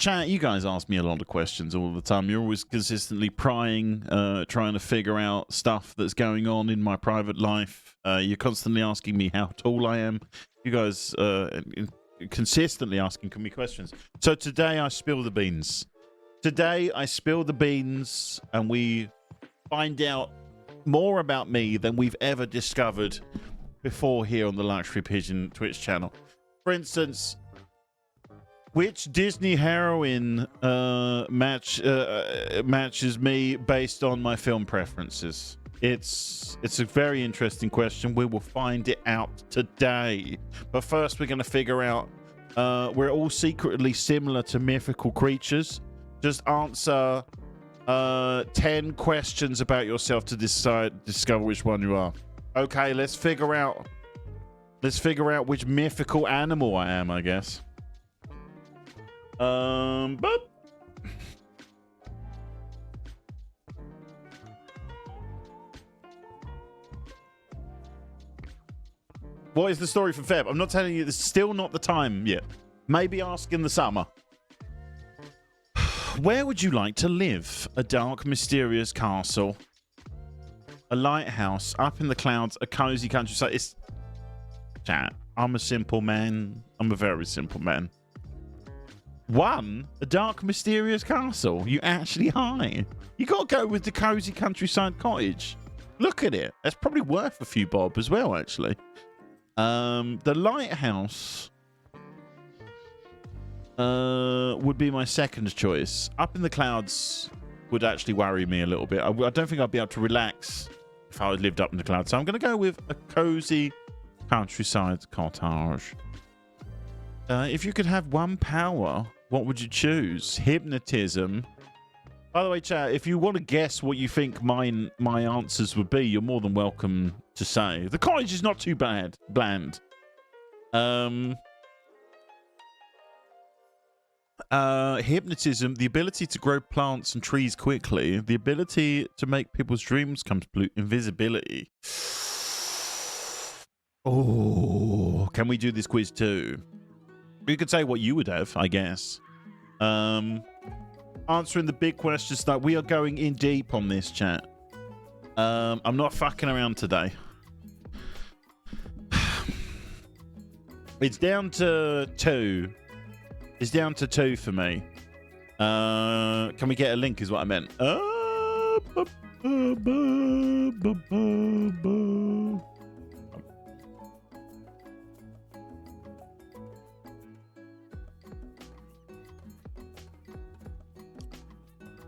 chat, you guys ask me a lot of questions all the time. You're always consistently prying, trying to figure out stuff that's going on in my private life. You're constantly asking me how tall I am. You guys consistently asking me questions. So today I spill the beans. Today I spill the beans and we find out more about me than we've ever discovered before here on the Luxury Pigeon Twitch channel. For instance, which Disney heroine matches me based on my film preferences? It's a very interesting question. We will find it out today. But first, we're going to figure out we're all secretly similar to mythical creatures. Just answer 10 questions about yourself to discover which one you are. Okay, let's figure out which mythical animal I am, I guess. But what is the story for Feb? I'm not telling you. This is still not the time yet. Maybe ask in the summer. Where would you like to live? A dark, mysterious castle, a lighthouse, up in the clouds, a cozy countryside. It's chat. I'm a simple man. I'm a very simple man. One, a dark, mysterious castle. You actually high. You got to go with the cozy countryside cottage. Look at it. That's probably worth a few bob as well, actually. The lighthouse would be my second choice. Up in the clouds would actually worry me a little bit. I don't think I'd be able to relax if I lived up in the clouds. So I'm going to go with a cozy countryside cottage. If you could have one power, what would you choose? Hypnotism. By the way, chat, if you want to guess what you think my answers would be, you're more than welcome to say. The cottage is not too bland. Hypnotism, the ability to grow plants and trees quickly, the ability to make people's dreams come true, invisibility. Oh, can we do this quiz too? You could say what you would have, I guess. Answering the big questions that we are going in deep on this, chat. I'm not fucking around today. It's down to 2. It's down to 2 for me. Can we get a link is what I meant.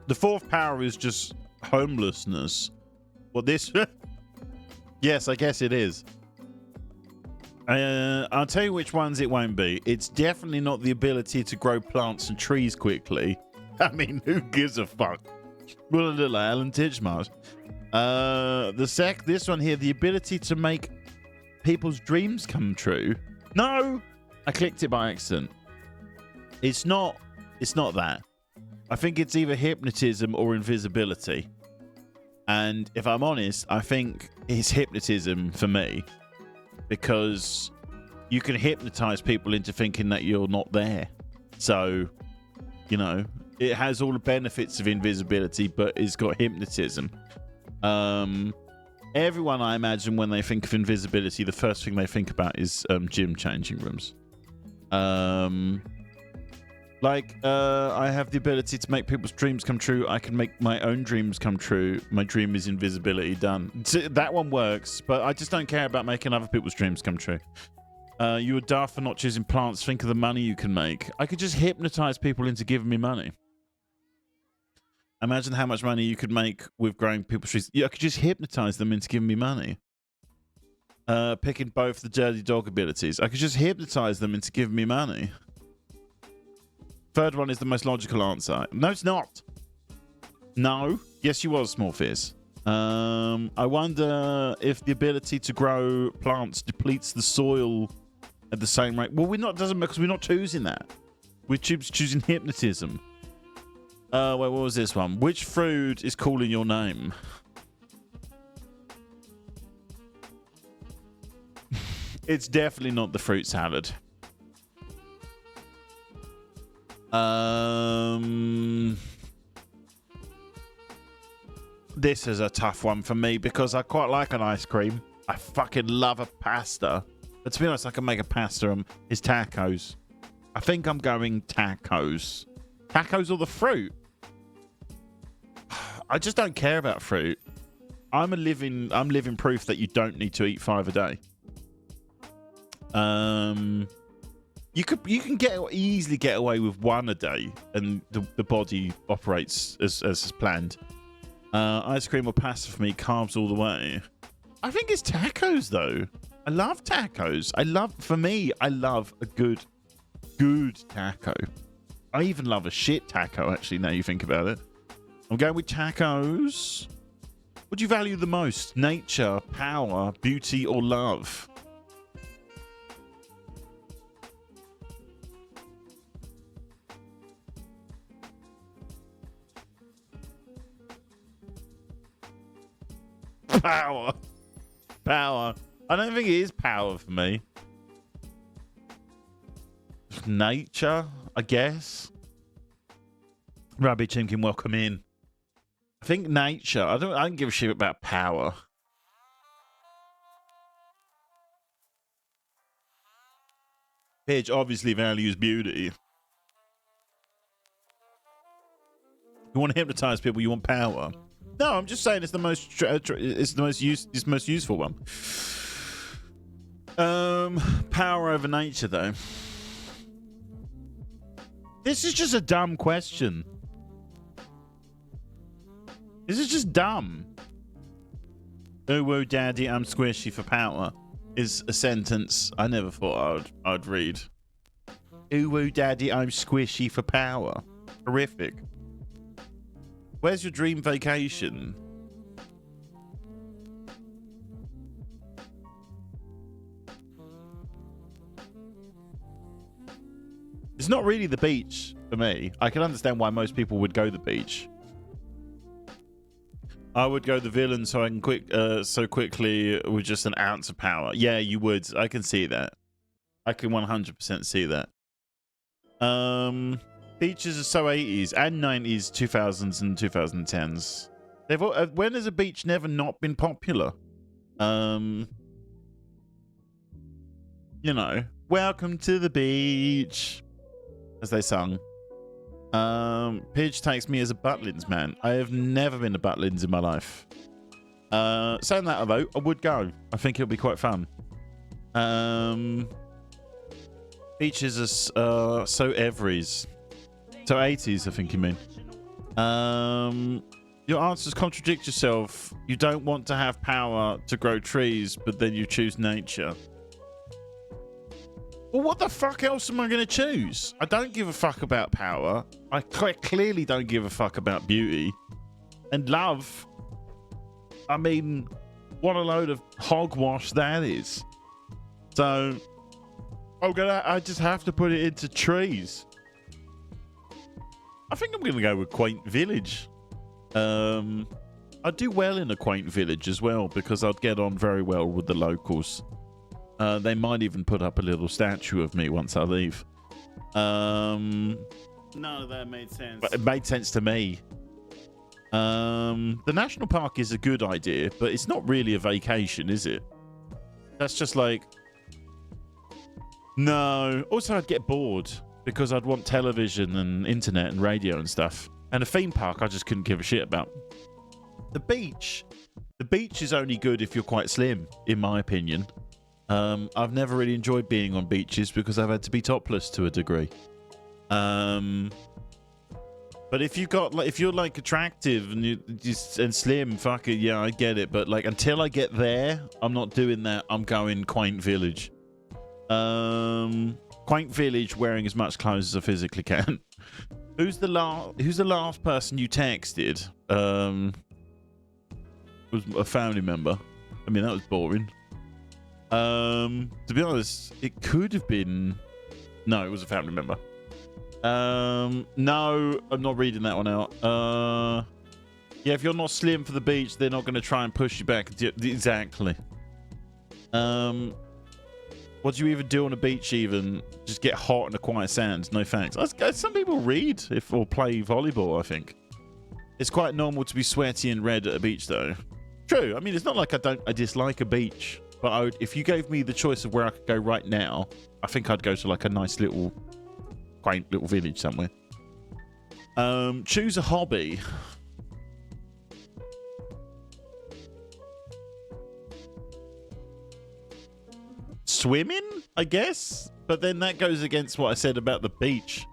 The fourth power is just homelessness. What this? Yes, I guess it is. I'll tell you which ones it won't be. It's definitely not the ability to grow plants and trees quickly. I mean, who gives a fuck? Well, a little Alan Titchmarsh. This one here, the ability to make people's dreams come true. No, I clicked it by accident. It's not that. I think it's either hypnotism or invisibility. And if I'm honest, I think it's hypnotism for me. Because you can hypnotize people into thinking that you're not there. So, you know, it has all the benefits of invisibility, but it's got hypnotism. Everyone, I imagine, when they think of invisibility, the first thing they think about is gym changing rooms. I have the ability to make people's dreams come true. I can make my own dreams come true. My dream is invisibility. Done. That one works, but I just don't care about making other people's dreams come true. You were daft for not choosing plants. Think of the money you can make. I could just hypnotize people into giving me money. Imagine how much money you could make with growing people's trees. Yeah, I could just hypnotize them into giving me money. Picking both the dirty dog abilities. I could just hypnotize them into giving me money. Third one is the most logical answer. No, it's not. No. Yes, you was, Small Fizz. I wonder if the ability to grow plants depletes the soil at the same rate. Well, doesn't because we're not choosing that. We're choosing hypnotism. Wait, what was this one? Which fruit is calling your name? It's definitely not the fruit salad. This is a tough one for me because I quite like an ice cream. I fucking love a pasta. But to be honest, I can make a pasta. It's tacos. I think I'm going tacos. Tacos or the fruit? I just don't care about fruit. I'm living proof that you don't need to eat 5 a day. You can easily get away with 1 a day, and the body operates as planned. Ice cream or pasta for me, carbs all the way. I think it's tacos though. I love tacos. I love a good taco. I even love a shit taco, actually, now you think about it. I'm going with tacos. What do you value the most? Nature, power, beauty, or love? Power. Power. I don't think it is power for me. Nature, I guess. Rabbi Chimkin, welcome in. I think nature. I don't give a shit about power. Pidge obviously values beauty. You want to hypnotize people, you want power. No, I'm just saying it's the most useful one. Power over nature, though. This is just a dumb question. This is just dumb. Oh, whoa, daddy, I'm squishy for power. Is a sentence I never thought I'd read. Ooh, woo, daddy, I'm squishy for power. Horrific. Where's your dream vacation? It's not really the beach for me. I can understand why most people would go the beach. I would go the villain so I can so quickly with just an ounce of power. Yeah, you would. I can see that. I can 100% see that. Beaches are so 80s and 90s, 2000s and 2010s. When has a beach never not been popular? You know, welcome to the beach, as they sung. Pidge takes me as a Butlins man. I have never been to Butlins in my life. Saying that, though, I would go. I think it'll be quite fun. Beaches are so everys. So 80s, I think you mean. Your answers contradict yourself. You don't want to have power to grow trees, but then you choose nature. Well, what the fuck else am I going to choose? I don't give a fuck about power. I clearly don't give a fuck about beauty. And love. I mean, what a load of hogwash that is. So, I just have to put it into trees. I think I'm going to go with quaint village. I'd do well in a quaint village as well because I'd get on very well with the locals. They might even put up a little statue of me once I leave. None of that made sense. But it made sense to me. The national park is a good idea, but it's not really a vacation, is it? That's just like... No. Also, I'd get bored because I'd want television and internet and radio and stuff. And a theme park, I just couldn't give a shit about. The beach is only good if you're quite slim, in my opinion. I've never really enjoyed being on beaches because I've had to be topless to a degree. But if you're like attractive and slim, fuck it, yeah, I get it. But like until I get there, I'm not doing that. I'm going quaint village. Quaint village, wearing as much clothes as I physically can. Who's the last person you texted? Was a family member. I mean, that was boring. To be honest, it could have been... No, it was a family member. No, I'm not reading that one out. Yeah, if you're not slim for the beach, they're not going to try and push you back. Exactly. What do you even do on a beach? Even just get hot in the quiet sands? No thanks. Some people read or play volleyball. I think it's quite normal to be sweaty and red at a beach, though. True. I mean, it's not like I dislike a beach, but if you gave me the choice of where I could go right now, I think I'd go to like a nice little, quaint little village somewhere. Choose a hobby. Swimming, I guess, but then that goes against what I said about the beach.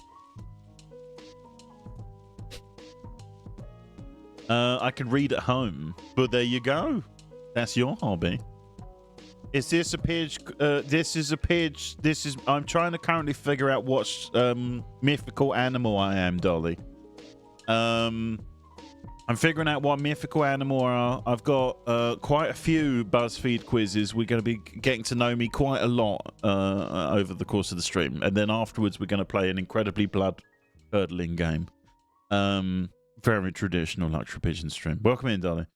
I can read at home, but there you go. That's your hobby. Is this a page? This is a page. I'm trying to currently figure out what mythical animal I am, Dolly. I'm figuring out what mythical animal I've got quite a few BuzzFeed quizzes. We're going to be getting to know me quite a lot over the course of the stream. And then afterwards, we're going to play an incredibly blood-curdling game. Very traditional Luxury Pigeon stream. Welcome in, darling.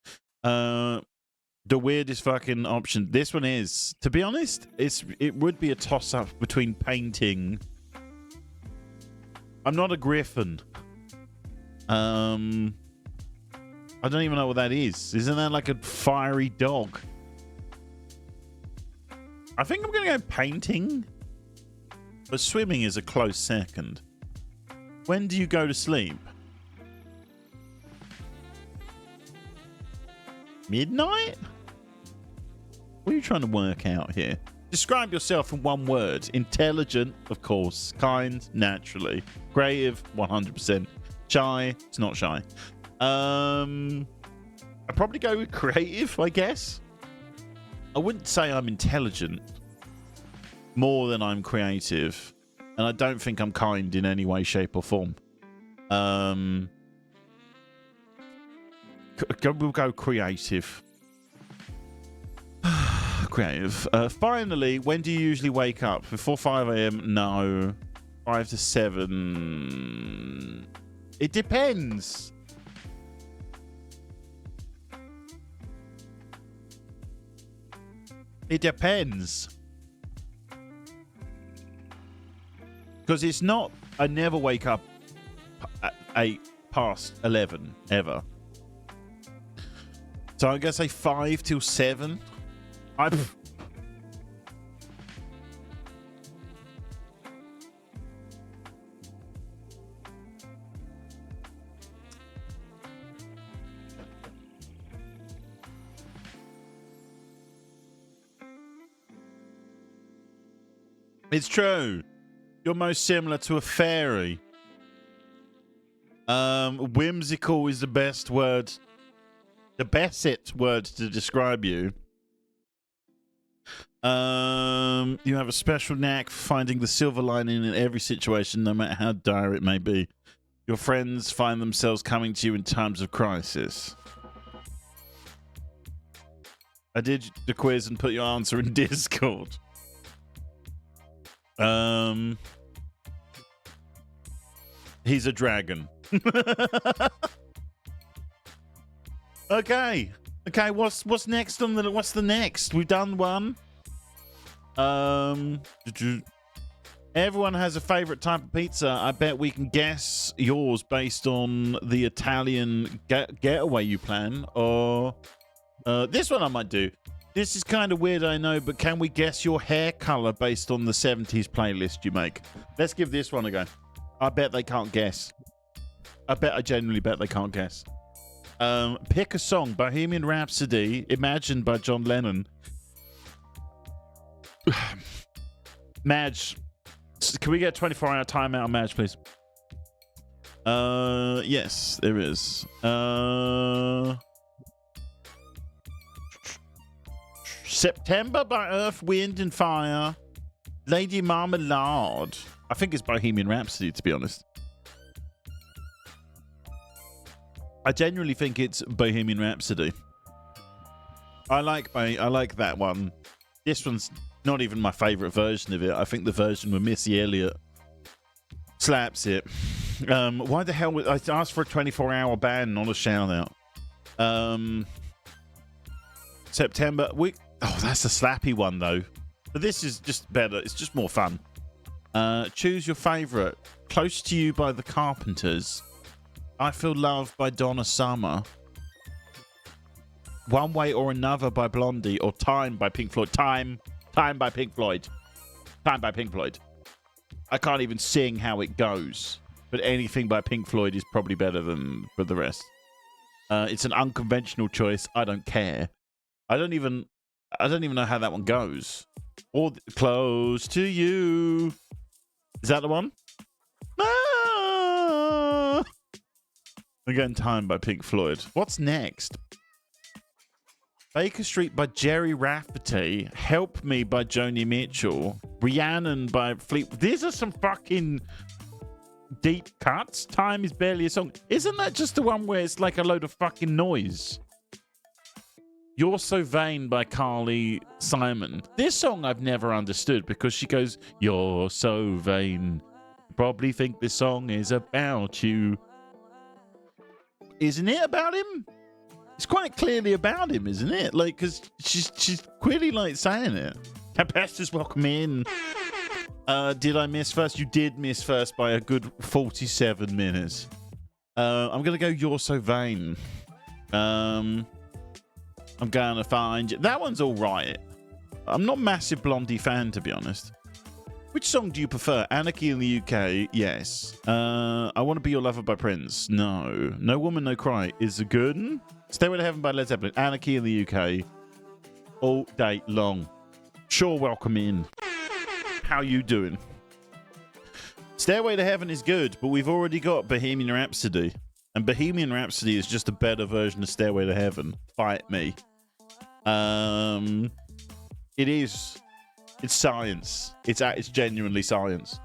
The weirdest fucking option. This one is, to be honest, it would be a toss-up between painting. I'm not a griffin. I don't even know what that is. Isn't that like a fiery dog? I think I'm going to go painting. But swimming is a close second. When do you go to sleep? Midnight? What are you trying to work out here? Describe yourself in one word. Intelligent, of course. Kind, naturally. Creative, 100%. Shy, it's not shy. I'd probably go with creative, I guess. I wouldn't say I'm intelligent more than I'm creative. And I don't think I'm kind in any way, shape, or form. We'll go creative. Creative. Finally, when do you usually wake up? Before 5 a.m.? No. 5 to 7. It depends. It depends. Because it's not... I never wake up at 8 past 11, ever. So I'm going to say 5 till 7. It's true. You're most similar to a fairy. Whimsical is the best word. The best word to describe you. You have a special knack for finding the silver lining in every situation, no matter how dire it may be. Your friends find themselves coming to you in times of crisis. I did the quiz and put your answer in Discord. He's a dragon. Okay. What's next on the? What's the next? We've done one. Everyone has a favorite type of pizza. I bet we can guess yours based on the Italian getaway you plan. Or this one I might do. This is kind of weird, I know, but can we guess your hair color based on the 70s playlist you make? Let's give this one a go. I bet they can't guess. I genuinely bet they can't guess. Pick a song. Bohemian Rhapsody, Imagined by John Lennon. Madge, can we get a 24-hour timeout on Madge, please? Yes, there is. September by Earth, Wind and Fire. Lady Marmalade. I think it's Bohemian Rhapsody, to be honest. I genuinely think it's Bohemian Rhapsody. I like that one. This one's not even my favorite version of it. I think the version with Missy Elliott slaps it. Why the hell I asked for a 24-hour ban, not a shout out. September. Oh, that's a slappy one though. But this is just better. It's just more fun. Choose your favorite. Close to You by the Carpenters. I Feel Love by Donna Summer. One Way or Another by Blondie, or Time by Pink Floyd. Time by Pink Floyd. Time by Pink Floyd. I can't even sing how it goes, but anything by Pink Floyd is probably better than for the rest. It's an unconventional choice. I don't care. I don't even know how that one goes. Or Close to You. Is that the one? Ah! Again, Time by Pink Floyd. What's next? Baker Street by Jerry Rafferty. Help Me by Joni Mitchell. Rhiannon by Fleet. These are some fucking deep cuts. Time is barely a song. Isn't that just the one where it's like a load of fucking noise? You're So Vain by Carly Simon. This song I've never understood because she goes, you're so vain. You probably think this song is about you. Isn't it about him? It's quite clearly about him, isn't it? Like, because she's clearly like saying it. Capestus, welcome in. Did I miss first? You did miss first by a good 47 minutes. I'm gonna go You're So Vain. I'm gonna find you. That one's all right. I'm not a massive Blondie fan, to be honest. Which song do you prefer? Anarchy in the UK? Yes. I Want to Be Your Lover by Prince? No. No Woman, No Cry is a good one. Stairway to Heaven by Led Zeppelin. Anarchy in the UK. All day long. Sure, welcome in. How you doing? Stairway to Heaven is good, but we've already got Bohemian Rhapsody. And Bohemian Rhapsody is just a better version of Stairway to Heaven. Fight me. It is. It's science. It's genuinely science.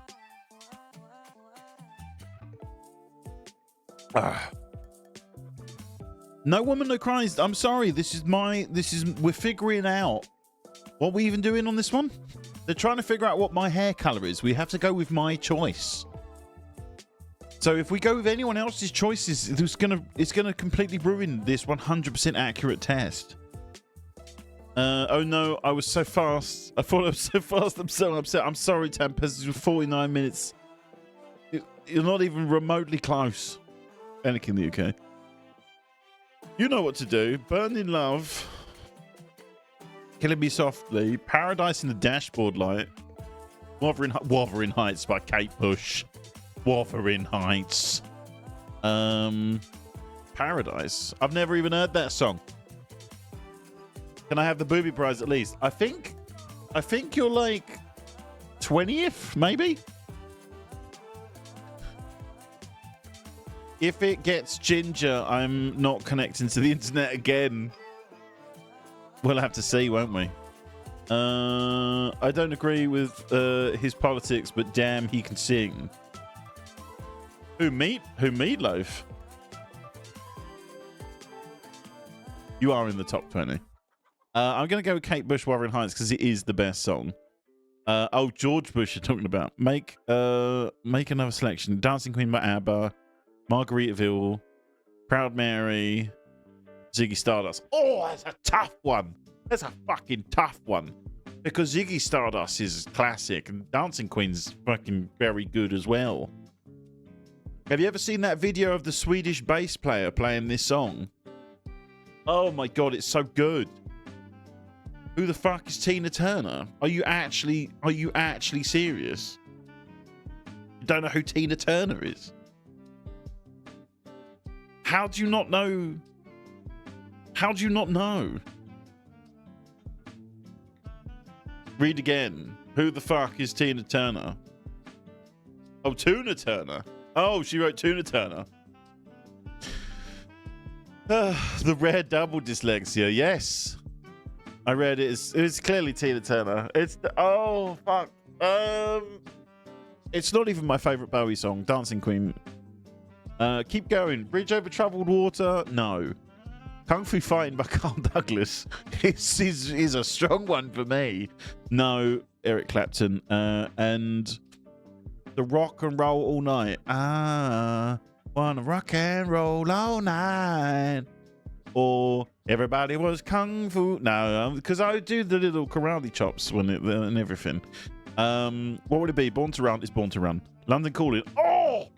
No Woman, No Cries. I'm sorry. We're figuring out what we're even doing on this one. They're trying to figure out what my hair color is. We have to go with my choice. So if we go with anyone else's choices, it's gonna completely ruin this 100% accurate test. Oh no, I was so fast. I thought I was so fast. I'm so upset. I'm sorry, Tempest. It's 49 minutes. You're not even remotely close. Panic in the UK. You know what to do. Burn in Love. Killing Me Softly. Paradise in the Dashboard Light. Wuthering Heights by Kate Bush. Wuthering Heights. Paradise. I've never even heard that song. Can I have the booby prize at least? I think you're like 20th, maybe? If it gets Ginger, I'm not connecting to the internet again. We'll have to see, won't we? I don't agree with his politics, but damn, he can sing. Who, Meatloaf? You are in the top 20. I'm going to go with Kate Bush, Wuthering Heights, because it is the best song. Oh, George Bush you're talking about. Make another selection. Dancing Queen by ABBA, Margaritaville, Proud Mary, Ziggy Stardust. Oh, that's a tough one. That's a fucking tough one. Because Ziggy Stardust is classic, and Dancing Queen's fucking very good as well. Have you ever seen that video of the Swedish bass player playing this song? Oh my god, it's so good. Who the fuck is Tina Turner? Are you actually serious? You don't know who Tina Turner is? How do you not know? How do you not know? Read again. Who the fuck is Tina Turner? Oh, Tuna Turner. Oh, she wrote Tuna Turner. The rare double dyslexia. Yes. I read it. It's clearly Tina Turner. Oh, fuck. It's not even my favorite Bowie song. Dancing Queen. Keep going. Bridge Over Troubled Water. No. Kung Fu Fighting by Carl Douglas is a strong one for me. No. Eric Clapton. And the Rock and Roll All Night. Wanna rock and roll all night. or everybody was kung fu. No, because I do the little karate chops when it and everything. What would it be? Born to Run is Born to Run. London Calling. Oh,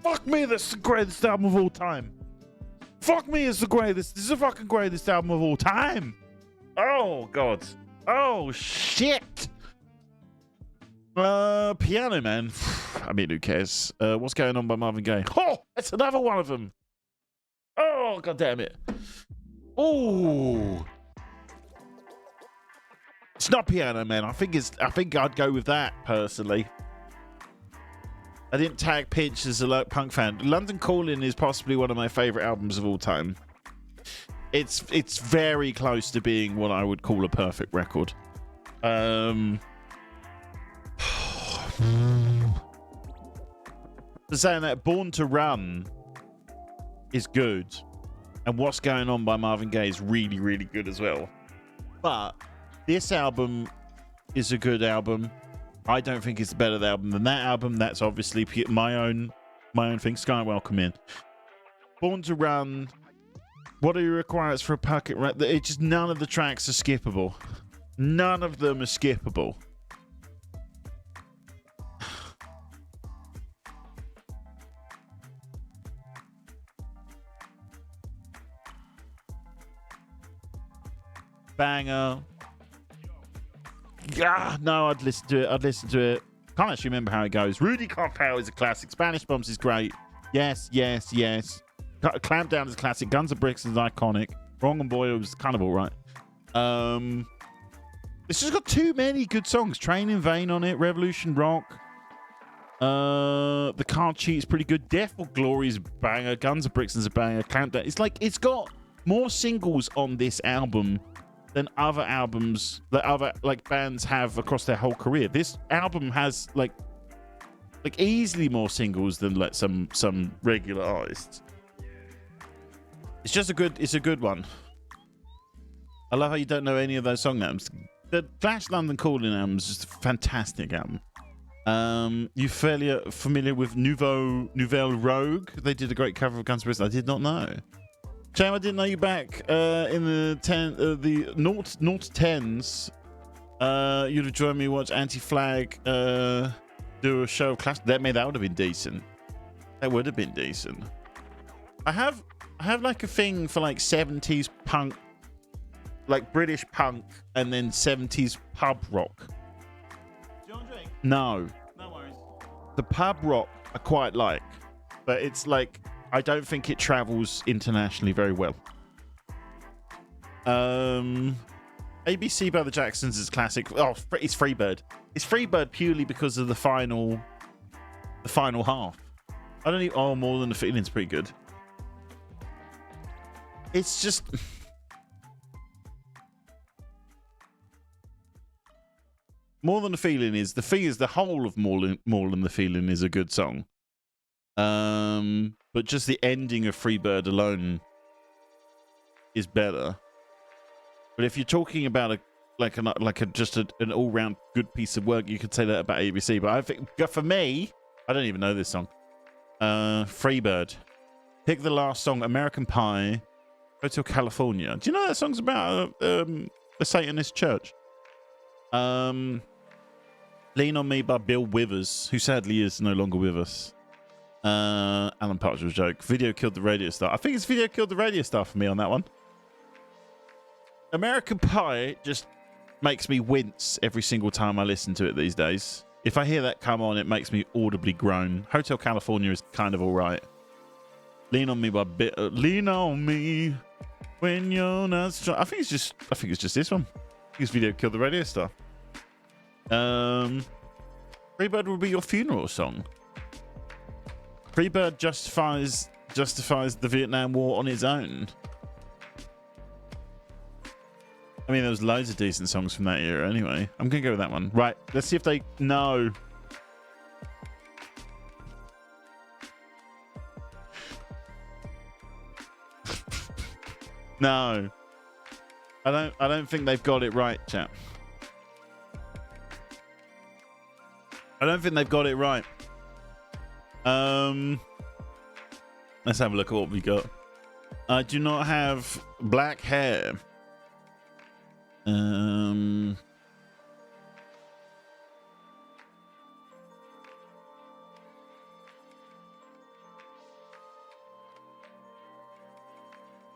fuck me, that's the greatest album of all time. Fuck me, it's the greatest. This is the fucking greatest album of all time. Oh god. Oh shit. Piano Man. I mean, who cares? What's Going On by Marvin Gaye. Oh, that's another one of them. Oh, god damn it. Oh. It's not Piano Man. I think I'd go with that personally. I didn't tag Pinch as a punk fan. London Calling is possibly one of my favorite albums of all time. It's very close to being what I would call a perfect record. Saying that Born to Run is good, and What's Going On by Marvin Gaye is really, really good as well. But this album is a good album. I don't think it's a better album than that album. That's obviously my own thing. Sky Welcome In. Born to Run. What are your requirements for a pocket rap? It's just none of the tracks are skippable. None of them are skippable. Banger. Yeah, no, I'd listen to it. Can't actually remember how it goes. Rudy Carpel is a classic. Spanish Bombs is great. Yes. Clamp Down is a classic. Guns N' Bricks is iconic. Wrong and Boy was kind of all right. It's just got too many good songs. Train in Vain on it. Revolution Rock. The Card Cheat is pretty good. Death or Glory is a banger. Guns N' Bricks is a banger. Clamp Down. It's like it's got more singles on this album than other albums that other bands have across their whole career. This album has like easily more singles than some regular artists. It's a good one. I love how you don't know any of those song names. The Flash London Calling album is just a fantastic album. You fairly familiar with Nouvelle Rogue? They did a great cover of Guns N' Roses. I did not know. Shame I didn't know you back in the 0 to 10s. You'd have joined me watch Anti-Flag do a show of class. That would have been decent. That would have been decent. I have like a thing for like 70s punk, like British punk, and then 70s pub rock. Do you want a drink? No. No worries. The pub rock I quite like, but it's like I don't think it travels internationally very well. ABC by the Jacksons is classic. Oh, it's Freebird. It's Freebird purely because of the final half. I don't even. Oh, More Than the Feeling's pretty good. It's just. More Than the Feeling is the whole of More Than the Feeling is a good song. But just the ending of Freebird alone is better. But if you're talking about an all-round good piece of work, you could say that about ABC. But I think for me, I don't even know this song. Freebird. Pick the last song, American Pie, Hotel California. Do you know that song's about a Satanist church? Lean on Me by Bill Withers, who sadly is no longer with us. Alan Partridge joke. Video Killed the Radio Star. I think it's Video Killed the Radio Star for me on that one. American Pie just makes me wince every single time I listen to it these days. If I hear that come on, it makes me audibly groan. Hotel California is kind of all right. Lean on Me by Lean on Me when you're not strong. I think it's just this one. I think it's Video Killed the Radio Star. Freebird will be your funeral song. Freebird justifies the Vietnam War on its own. I mean, there was loads of decent songs from that era anyway. I'm going to go with that one. Right, let's see if they... No. No. I don't think they've got it right, chap. I don't think they've got it right. Let's have a look at what we got. I do not have black hair.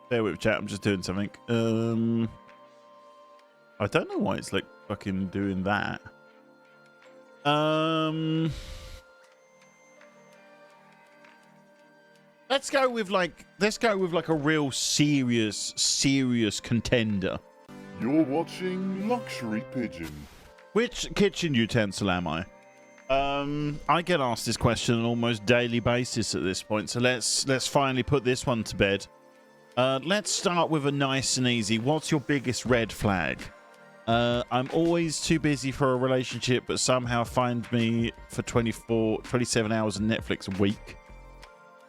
Bear with chat, I'm just doing something. I don't know why it's like fucking doing that. Let's go with like a real serious contender. You're watching Luxury Pigeon. Which kitchen utensil am I? I get asked this question on an almost daily basis at this point, so let's finally put this one to bed. Let's start with a nice and easy. What's your biggest red flag? I'm always too busy for a relationship, but somehow find me for 27 hours of Netflix a week.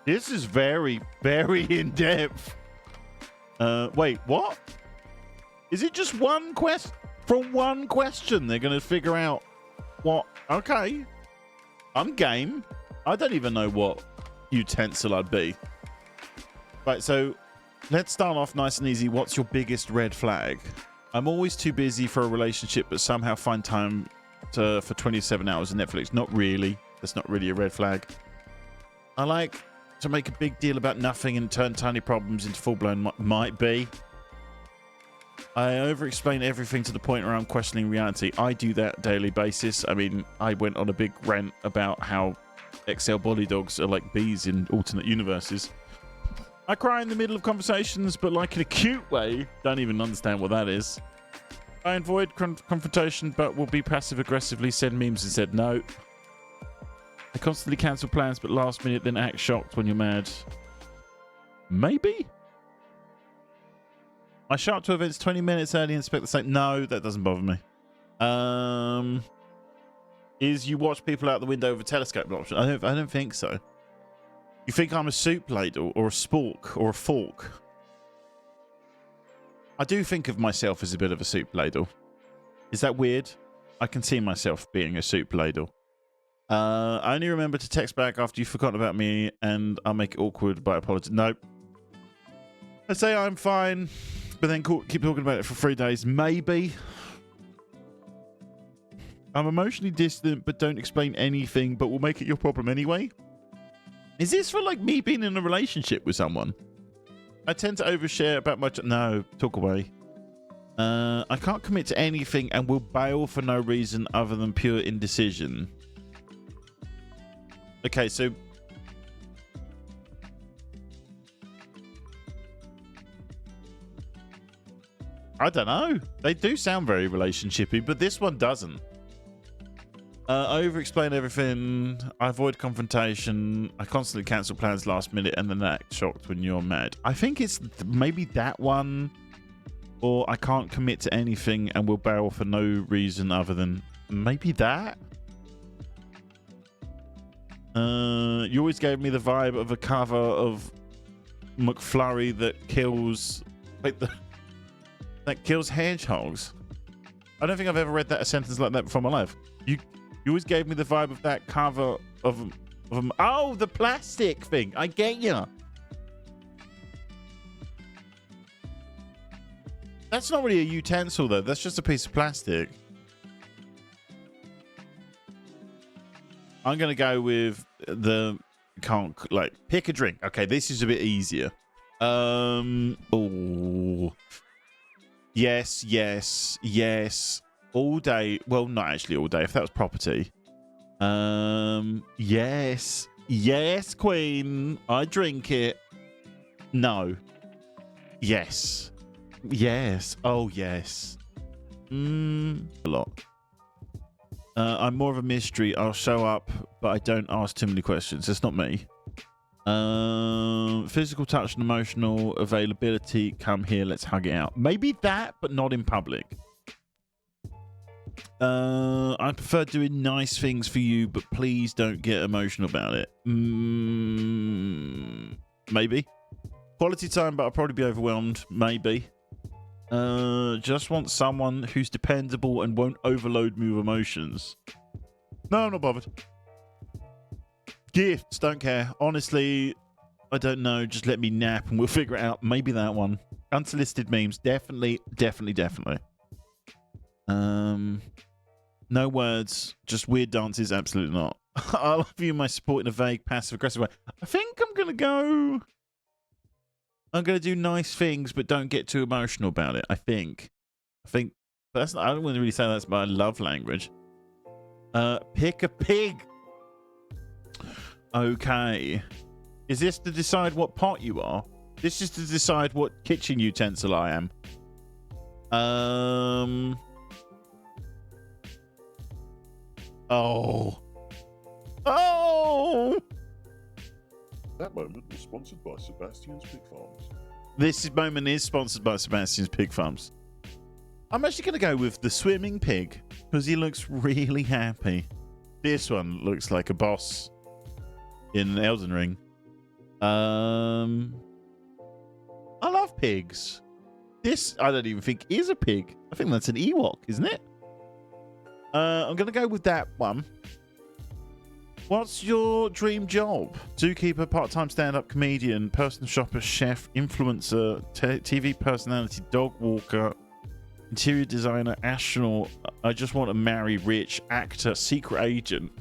This is very, very in-depth. Wait, what? Is it just one quest? From one question, they're going to figure out what? Okay. I'm game. I don't even know what utensil I'd be. Right, so let's start off nice and easy. What's your biggest red flag? I'm always too busy for a relationship, but somehow find time for 27 hours of Netflix. Not really. That's not really a red flag. I like to make a big deal about nothing and turn tiny problems into full-blown might be. I over-explain everything to the point where I'm questioning reality. I do that daily basis. I mean, I went on a big rant about how XL body dogs are like bees in alternate universes. I cry in the middle of conversations, but like in a cute way. Don't even understand what that is. I avoid confrontation, but will be passive-aggressively send memes and said no. I constantly cancel plans, but last minute then act shocked when you're mad. Maybe? I show up to events 20 minutes early and expect the same. No, that doesn't bother me. Is you watch people out the window with a telescope an option? I don't think so. You think I'm a soup ladle or a spork or a fork? I do think of myself as a bit of a soup ladle. Is that weird? I can see myself being a soup ladle. I only remember to text back after you've forgotten about me, and I'll make it awkward by apology. Nope. I say I'm fine, but then keep talking about it for 3 days. Maybe. I'm emotionally distant, but don't explain anything, but will make it your problem anyway. Is this for like me being in a relationship with someone? I tend to overshare about much. No, talk away. I can't commit to anything and will bail for no reason other than pure indecision. Okay, so I don't know. They do sound very relationshipy, but this one doesn't. I over-explain everything. I avoid confrontation. I constantly cancel plans last minute and then act shocked when you're mad. I think it's maybe that one, or I can't commit to anything and will bail for no reason other than maybe that. You always gave me the vibe of a cover of McFlurry that kills, that kills hedgehogs. I don't think I've ever read a sentence like that before in my life. You always gave me the vibe of that cover of oh, the plastic thing. I get ya. That's not really a utensil though. That's just a piece of plastic. I'm gonna go with the pick a drink. Okay, this is a bit easier. Oh, yes. All day. Well, not actually all day. If that was property. Yes, queen. I drink it. No. Yes. Oh, yes. A lot. I'm more of a mystery. I'll show up, but I don't ask too many questions. It's not me. Physical touch and emotional availability. Come here, let's hug it out. Maybe that, but not in public. I prefer doing nice things for you, but please don't get emotional about it. Maybe. Quality time, but I'll probably be overwhelmed. Maybe. Just want someone who's dependable and won't overload me with emotions. No, I'm not bothered. Gifts, don't care. Honestly, I don't know. Just let me nap and we'll figure it out. Maybe that one. Unsolicited memes. Definitely. No words. Just weird dances. Absolutely not. I'll offer you my support in a vague, passive-aggressive way. I think I'm going to do nice things, but don't get too emotional about it. I think. But that's not, I don't want to really say that's my love language. Pick a pig. Okay. Is this to decide what pot you are? This is to decide what kitchen utensil I am. Oh. That moment was sponsored by Sebastian's Pig Farms. This moment is sponsored by Sebastian's Pig Farms. I'm actually going to go with the swimming pig because he looks really happy. This one looks like a boss in Elden Ring. I love pigs. This, I don't even think is a pig. I think that's an Ewok, isn't it? I'm going to go with that one. What's your dream job? Zookeeper, part-time stand-up comedian, personal shopper, chef, influencer, TV personality, dog walker, interior designer, astronaut. I just want to marry rich, actor, secret agent.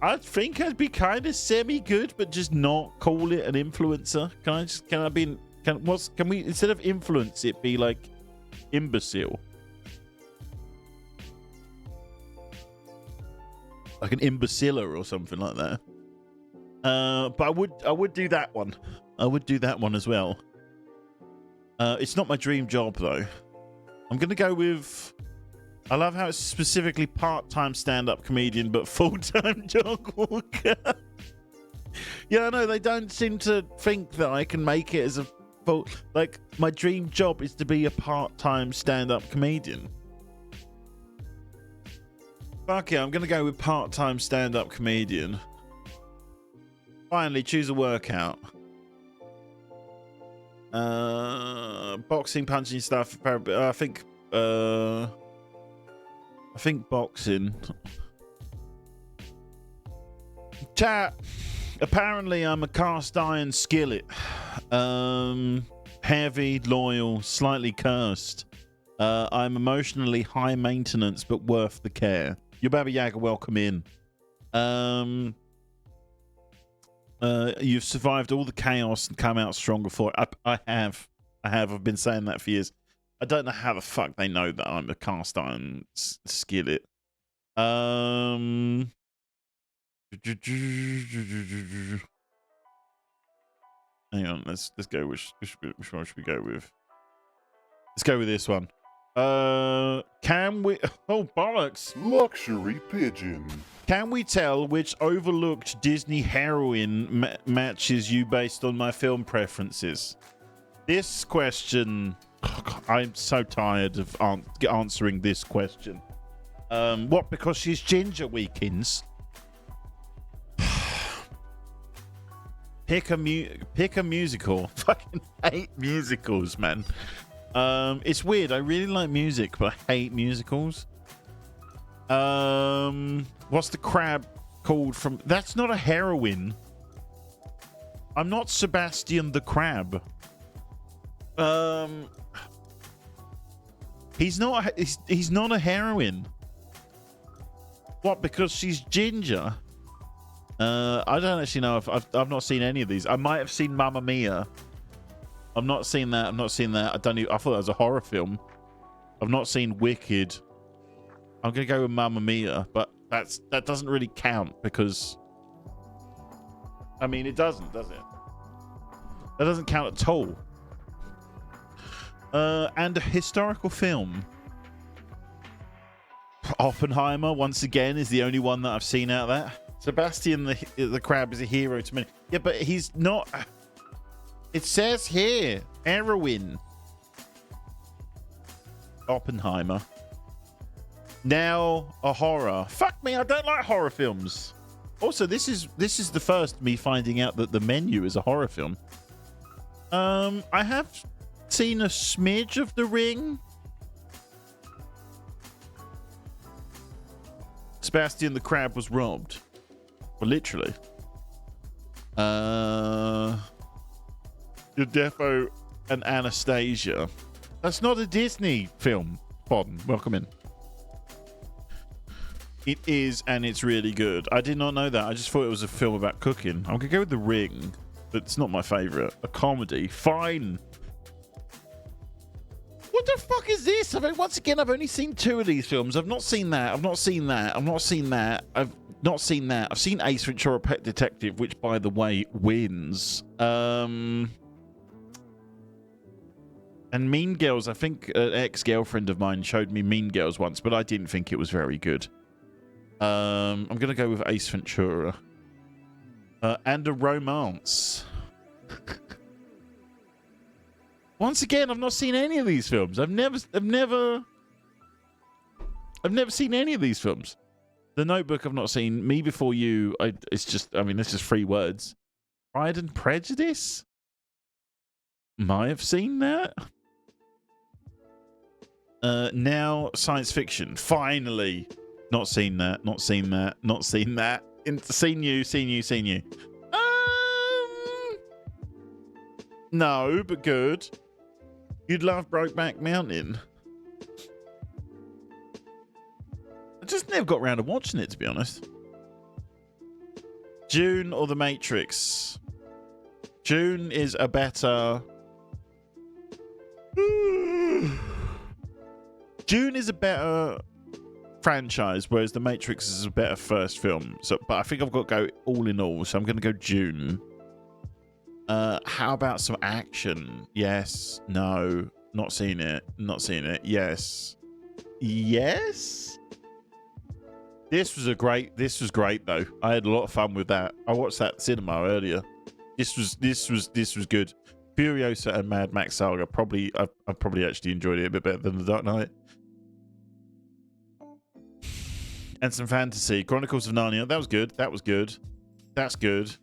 I think I'd be kind of semi-good, but just not call it an influencer. Can we, instead of influence, it be like imbecile? Like an imbeciler or something like that. But I would do that one. I would do that one as well. It's not my dream job though. I'm gonna go with. I love how it's specifically part-time stand-up comedian, but full-time dog walker. Yeah, I know they don't seem to think that I can make it as a full. Like my dream job is to be a part-time stand-up comedian. Fuck yeah, I'm gonna go with part-time stand-up comedian. Finally, choose a workout. Boxing, punching stuff. I think boxing. Chat. Apparently, I'm a cast iron skillet. Heavy, loyal, slightly cursed. I'm emotionally high maintenance, but worth the care. Your Baba Yaga, welcome in. You've survived all the chaos and come out stronger for it. I have. I've been saying that for years. I don't know how the fuck they know that I'm a cast iron skillet. Hang on, let's go. Which one should we go with? Let's go with this one. Can we? Oh bollocks! Luxury pigeon. Can we tell which overlooked Disney heroine matches you based on my film preferences? This question, I'm so tired of answering this question. What? Because she's ginger, Weekends? Pick a musical. Fucking hate musicals, man. It's weird. I really like music, but I hate musicals. What's the crab called from? That's not a heroine. I'm not Sebastian the Crab. He's not a heroine. What? Because she's ginger? I don't actually know if I've not seen any of these. I might have seen Mamma Mia. I've not seen that. I thought that was a horror film. I've not seen Wicked. I'm gonna go with Mamma Mia, but that doesn't really count because I mean it doesn't, does it? That doesn't count at all. And a historical film. Oppenheimer once again is the only one that I've seen out of that. Sebastian the Crab is a hero to me. Yeah, but he's not. It says here, heroine. Oppenheimer. Now a horror. Fuck me, I don't like horror films. Also, this is the first me finding out that The Menu is a horror film. I have seen a smidge of The Ring. Sebastian the Crab was robbed. Well, literally. You're defo and Anastasia. That's not a Disney film. Pardon. Welcome in. It is, and it's really good. I did not know that. I just thought it was a film about cooking. I'm gonna go with The Ring, but it's not my favorite. A comedy, fine. What the fuck is this? I mean, once again, I've only seen 2 of these films. I've not seen that. I've not seen that. I've not seen that. I've not seen that. I've seen Ace Ventura: Pet Detective, which, by the way, wins. And Mean Girls. I think an ex-girlfriend of mine showed me Mean Girls once, but I didn't think it was very good. I'm gonna go with Ace Ventura. And a romance. Once again, I've not seen any of these films. I've never seen any of these films. The Notebook I've not seen. Me Before You, it's just 3 words. Pride and Prejudice? Might have seen that. Now science fiction. Finally. Not seen that. Not seen that. Not seen that. Seen you. No, but good. You'd love Brokeback Mountain. I just never got around to watching it, to be honest. Dune or The Matrix? Dune is a better... Dune is a better franchise, whereas The Matrix is a better first film. So, but I think I've got to go all in all, so I'm going to go Dune. How about some action? Yes. No. Not seen it. Not seen it. Yes. Yes. This was great though. I had a lot of fun with that. I watched that cinema earlier. This was good. Furiosa and Mad Max Saga. I probably actually enjoyed it a bit better than The Dark Knight. And some fantasy. Chronicles of Narnia. That was good. That's good.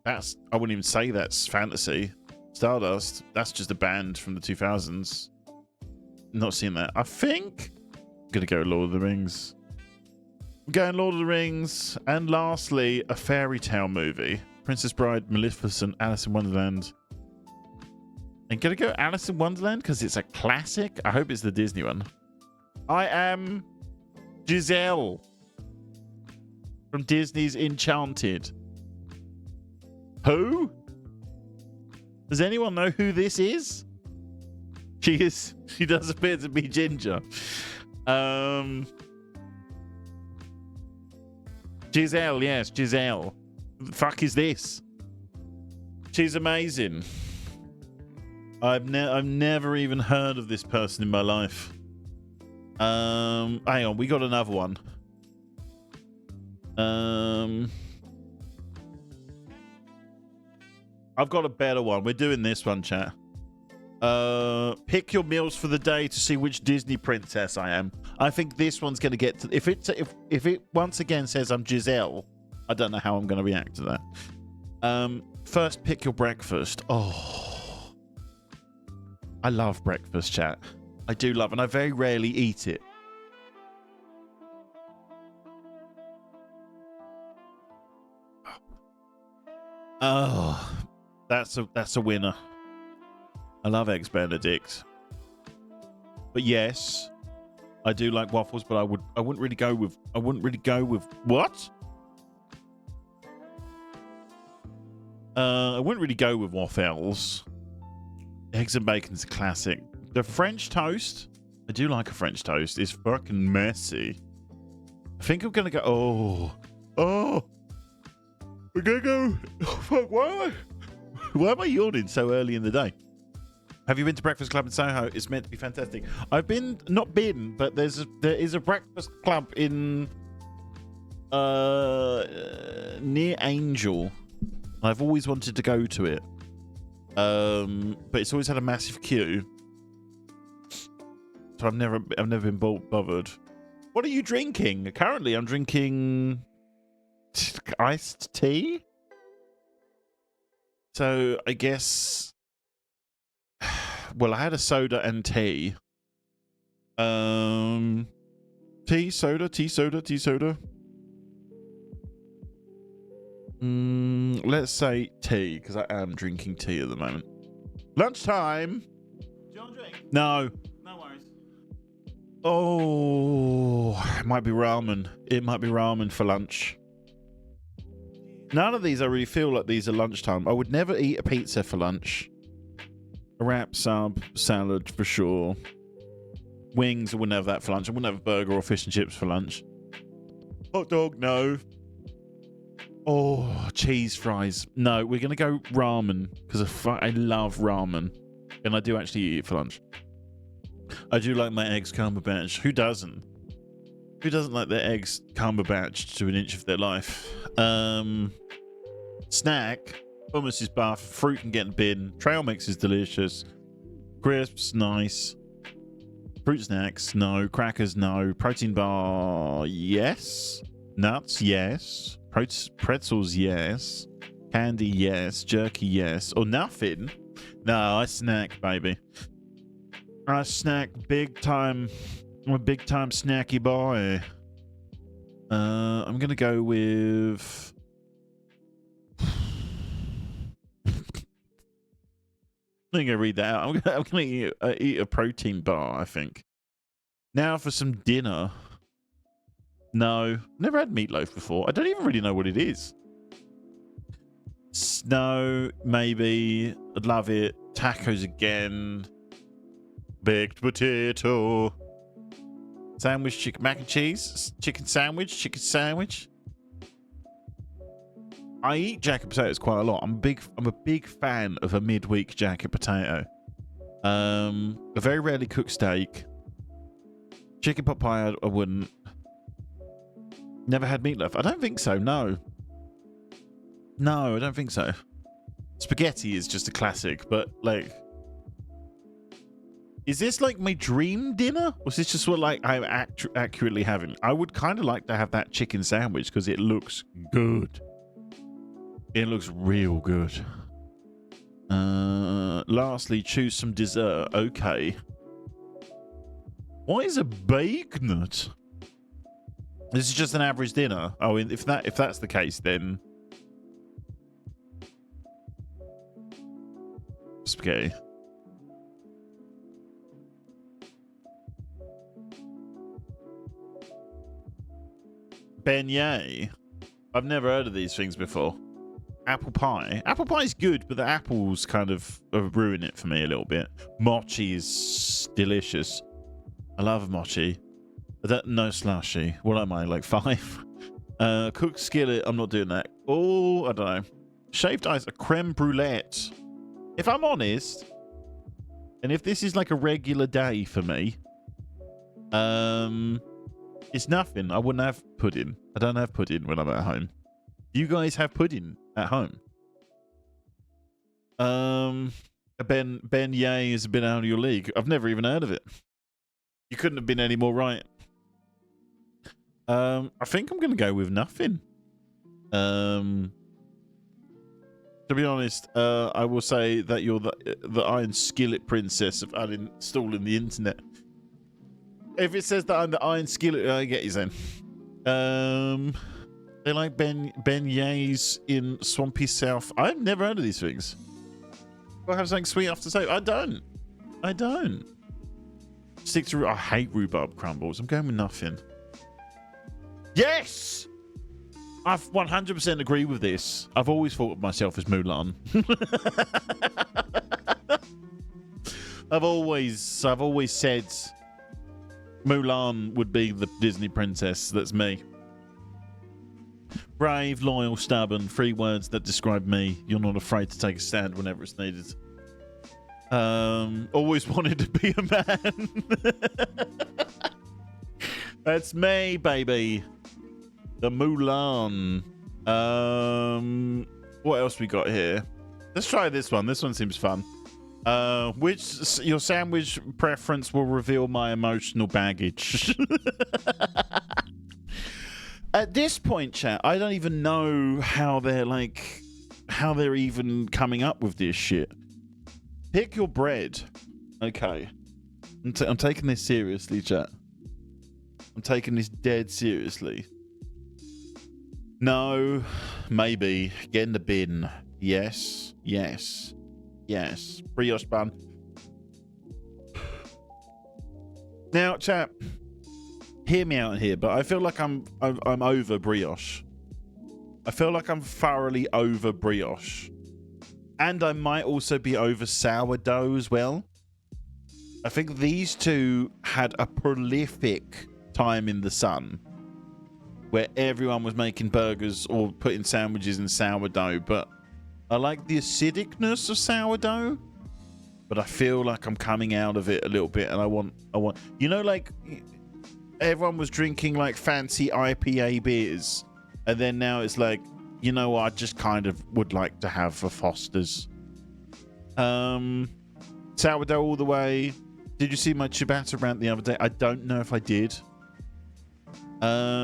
I wouldn't even say that's fantasy. Stardust. That's just a band from the 2000s. Not seen that. I think I'm gonna go Lord of the Rings. I'm going Lord of the Rings. And lastly, a fairy tale movie. Princess Bride, Maleficent, Alice in Wonderland. I'm gonna go Alice in Wonderland because it's a classic. I hope it's the Disney one. I am Giselle from Disney's Enchanted. Who? Does anyone know who this is? She does appear to be ginger. Giselle, yes, Giselle. Who the fuck is this? She's amazing. I've never even heard of this person in my life. Hang on, we got another one. I've got a better one. We're doing this one, chat. Pick your meals for the day to see which Disney princess I am. I think this one's going to get to... If it once again says I'm Giselle, I don't know how I'm going to react to that. First, pick your breakfast. Oh. I love breakfast, chat. I do love, and I very rarely eat it. Oh, that's a winner. I love Eggs Benedict. But yes, I do like waffles, but I wouldn't really go with what? I wouldn't really go with waffles. Eggs and bacon's a classic. The French toast, I do like a French toast. It's fucking messy. I think I'm gonna go. Oh, we're gonna go. Oh, fuck! Why am I yawning so early in the day? Have you been to Breakfast Club in Soho? It's meant to be fantastic. I've not been, but there is a breakfast club in near Angel. I've always wanted to go to it, but it's always had a massive queue. So I've never been bothered. What are you drinking? Currently, I'm drinking iced tea. So I guess, well, I had a soda and tea. Tea, soda. Let's say tea, because I am drinking tea at the moment. Lunchtime. Do you want a drink? No. No worries. Oh, it might be ramen. It might be ramen for lunch. None of these I really feel like these are lunchtime. I would never eat a pizza for lunch. A wrap, sub, salad for sure. Wings, I wouldn't have that for lunch. I wouldn't have a burger or fish and chips for lunch. Hot dog, no. Oh, cheese fries. No, we're going to go ramen because I love ramen. And I do actually eat it for lunch. I do like my eggs Cumberbatch. Who doesn't? Who doesn't like their eggs Cumberbatch to an inch of their life? Snack. Hummus is buff. Fruit can get in the bin. Trail mix is delicious. Crisps, nice. Fruit snacks, no. Crackers, no. Protein bar, yes. Nuts, yes. Pretzels, yes. Candy, yes. Jerky, yes. Or nothing. No, I snack, baby. I snack big time. I'm a big time snacky boy. I'm gonna go with. I'm gonna read that out. I'm gonna eat a protein bar, I think. Now for some dinner. No, never had meatloaf before. I don't even really know what it is. Snow, maybe. I'd love it. Tacos again. Baked potato. Sandwich, chicken, mac and cheese. Chicken sandwich. I eat jacket potatoes quite a lot. I'm a big fan of a midweek jacket potato. I very rarely cook steak. Chicken pot pie, I wouldn't. Never had meatloaf. I don't think so. No, I don't think so. Spaghetti is just a classic, but like, is this like my dream dinner? Or is this just what like I'm accurately having? I would kind of like to have that chicken sandwich because it looks good. It looks real good. Lastly, choose some dessert. Okay. What is a baked nut? This is just an average dinner. Oh, if that's the case, then spaghetti. Beignet. I've never heard of these things before. Apple pie. Apple pie is good, but the apples kind of ruin it for me a little bit. Mochi is delicious. I love mochi. No slushy. What am I, like 5? Cooked skillet. I'm not doing that. Oh, I don't know. Shaved ice. A creme brulee. If I'm honest, and if this is like a regular day for me, it's nothing. I wouldn't have pudding. I don't have pudding when I'm at home. You guys have pudding at home? Ben Ye has been out of your league. I've never even heard of it. You couldn't have been any more right. I think I'm going to go with nothing. To be honest, I will say that you're the Iron Skillet Princess of uninstalling the internet. If it says that I'm the Iron Skillet, I get you then. They like beignets in Swampy South. I've never heard of these things. Do I have something sweet after say? I don't. Stick to. I hate rhubarb crumbles. I'm going with nothing. Yes! I 100% agree with this. I've always thought of myself as Mulan. I've always said Mulan would be the Disney princess. That's me. Brave, loyal, stubborn. 3 words that describe me. You're not afraid to take a stand whenever it's needed. Always wanted to be a man. That's me, baby. The Mulan. What else we got here? Let's try this one. This one seems fun. Which your sandwich preference will reveal my emotional baggage. At this point, chat, I don't even know how they're even coming up with this shit. Pick your bread. Okay. I'm taking this seriously, chat. I'm taking this dead seriously. No, maybe. Get in the bin. Yes. Yes, brioche bun. Now, chap, hear me out here, but I feel like I'm over brioche. I feel like I'm thoroughly over brioche. And I might also be over sourdough as well. I think these two had a prolific time in the sun where everyone was making burgers or putting sandwiches in sourdough, but I like the acidicness of sourdough, but I feel like I'm coming out of it a little bit, and I want, you know, like everyone was drinking like fancy IPA beers, and then now it's like, you know what, I just kind of would like to have a Foster's. Sourdough all the way. Did you see my ciabatta rant the other day? I don't know if I did.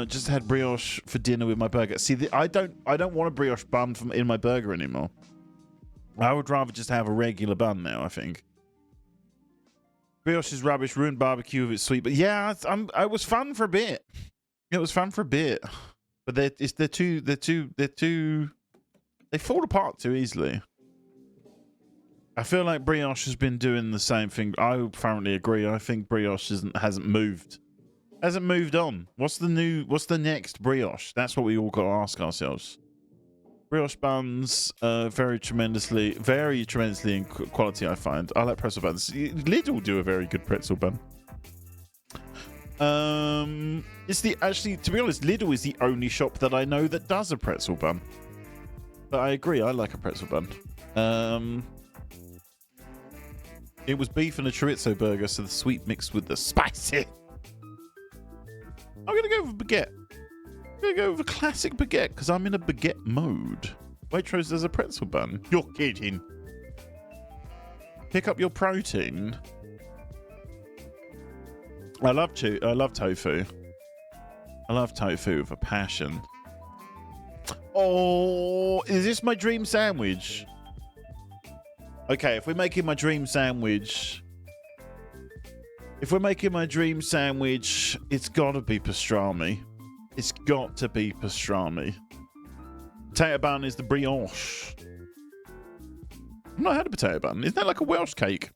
Just had brioche for dinner with my burger. See, I don't want a brioche bun in my burger anymore. I would rather just have a regular bun now, I think. Brioche is rubbish. Ruined barbecue if it's sweet. But yeah, it was fun for a bit. It was fun for a bit. But they fall apart too easily. I feel like brioche has been doing the same thing. I apparently agree. I think brioche hasn't moved. Hasn't moved on. What's the next brioche? That's what we all got to ask ourselves. Brioche buns, very tremendously in quality, I find. I like pretzel buns. Lidl do a very good pretzel bun. Actually, to be honest, Lidl is the only shop that I know that does a pretzel bun. But I agree, I like a pretzel bun. It was beef and a chorizo burger, so the sweet mixed with the spicy. I'm gonna go with baguette. I'm gonna go with a classic baguette because I'm in a baguette mode. Waitrose does a pretzel bun. You're kidding. Pick up your protein. I love tofu. I love tofu with a passion. Oh, is this my dream sandwich? Okay, if we're making my dream sandwich, it's got to be pastrami. It's got to be pastrami. Potato bun is the brioche. I've not had a potato bun. Isn't that like a Welsh cake?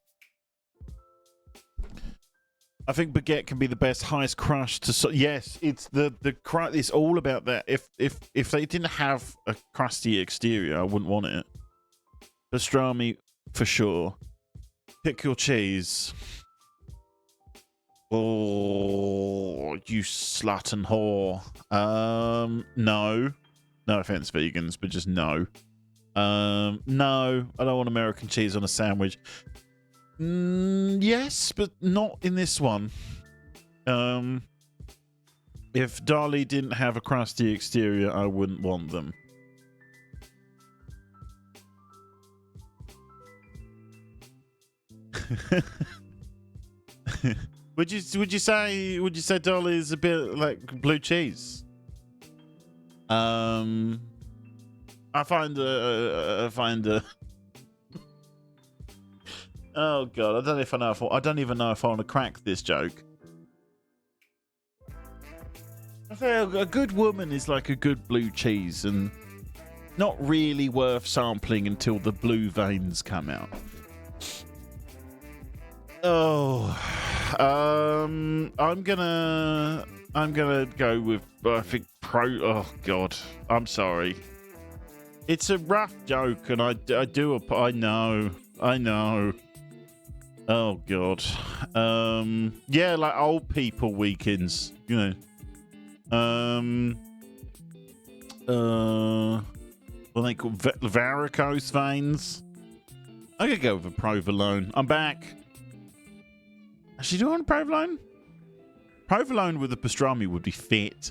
I think baguette can be the best, highest crush to. Yes, it's the it's all about that. If they didn't have a crusty exterior, I wouldn't want it. Pastrami for sure. Pick your cheese. Oh, you slut and whore. No offense, vegans, but just no. No, I don't want American cheese on a sandwich. Yes, but not in this one. If Dolly didn't have a crusty exterior, I wouldn't want them. Would you say Dolly is a bit like blue cheese? I find oh god, I don't even know if I want to crack this joke. I feel a good woman is like a good blue cheese and not really worth sampling until the blue veins come out. Oh, I'm gonna go with, I think, oh god, I'm sorry. It's a rough joke, and I know. Oh god. Yeah, like old people weekends, you know. What they call varicose veins. I'm gonna go with a provolone. I'm back. Actually, do I want provolone? Provolone with a pastrami would be fit.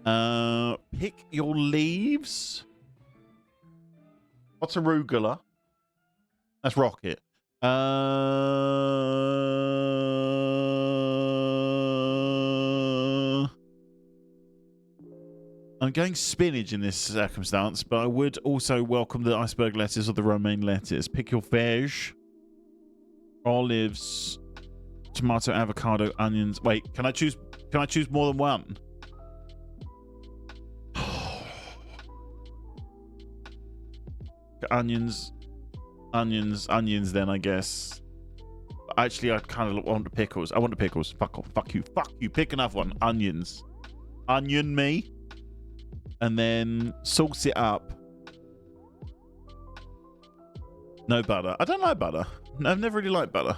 Pick your leaves. What's arugula? That's rocket. I'm going spinach in this circumstance, but I would also welcome the iceberg lettuce or the romaine lettuce. Pick your veg. Olives, tomato, avocado, onions. Wait, can I choose more than one? Onions. Onions then, I guess. Actually, I kind of want the pickles. I want the pickles. Fuck off. Fuck you. Pick another one. Onions. Onion me. And then sauce it up. No butter. I don't like butter. I've never really liked butter.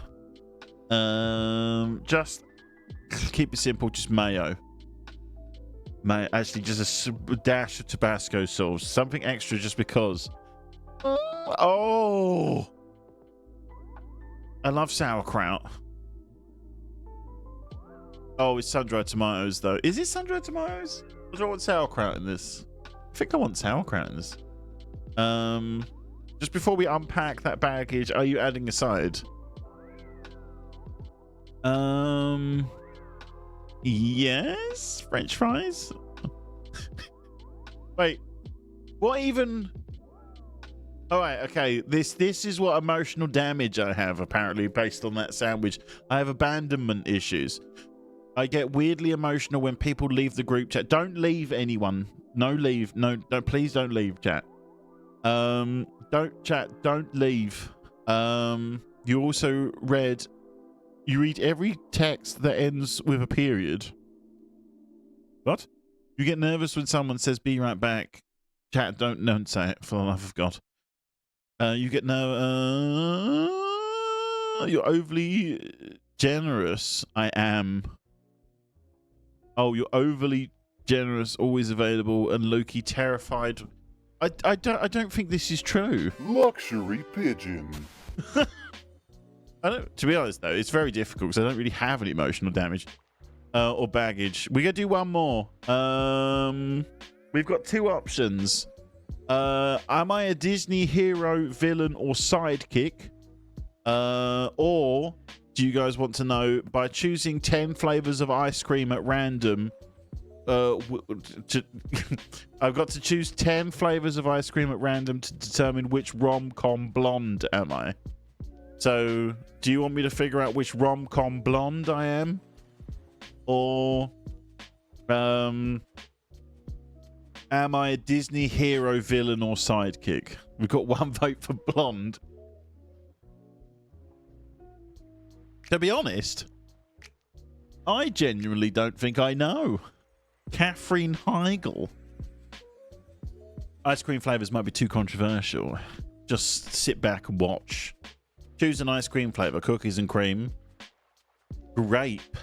Just keep it simple. Just mayo. Actually, just a dash of Tabasco sauce. Something extra just because. Oh! I love sauerkraut. Oh, it's sun-dried tomatoes, though. Is it sun-dried tomatoes? Or do I want sauerkraut in this? I think I want sauerkraut in this. Just before we unpack that baggage, are you adding a side? Yes, French fries. Wait, what even? All right, okay. This is what emotional damage I have apparently based on that sandwich. I have abandonment issues. I get weirdly emotional when people leave the group chat. Don't leave anyone. No leave. No, please don't leave chat. Don't chat. Don't leave. You also you read every text that ends with a period. What? You get nervous when someone says "be right back." Chat, don't say it for the love of God. You get you're overly generous. I am. Oh, you're overly generous, always available, and Loki terrified. I don't think this is true. Luxury pigeon. To be honest, though, it's very difficult because I don't really have any emotional damage or baggage. We're going to do one more. We've got two options. Am I a Disney hero, villain, or sidekick? Or do you guys want to know, by choosing 10 flavors of ice cream at random, I've got to choose 10 flavors of ice cream at random to determine which rom-com blonde am I? So, do you want me to figure out which rom-com blonde I am? Or, am I a Disney hero, villain, or sidekick? We've got one vote for blonde. To be honest, I genuinely don't think I know. Catherine Heigl. Ice cream flavors might be too controversial. Just sit back and watch. Choose an ice cream flavor: cookies and cream, grape,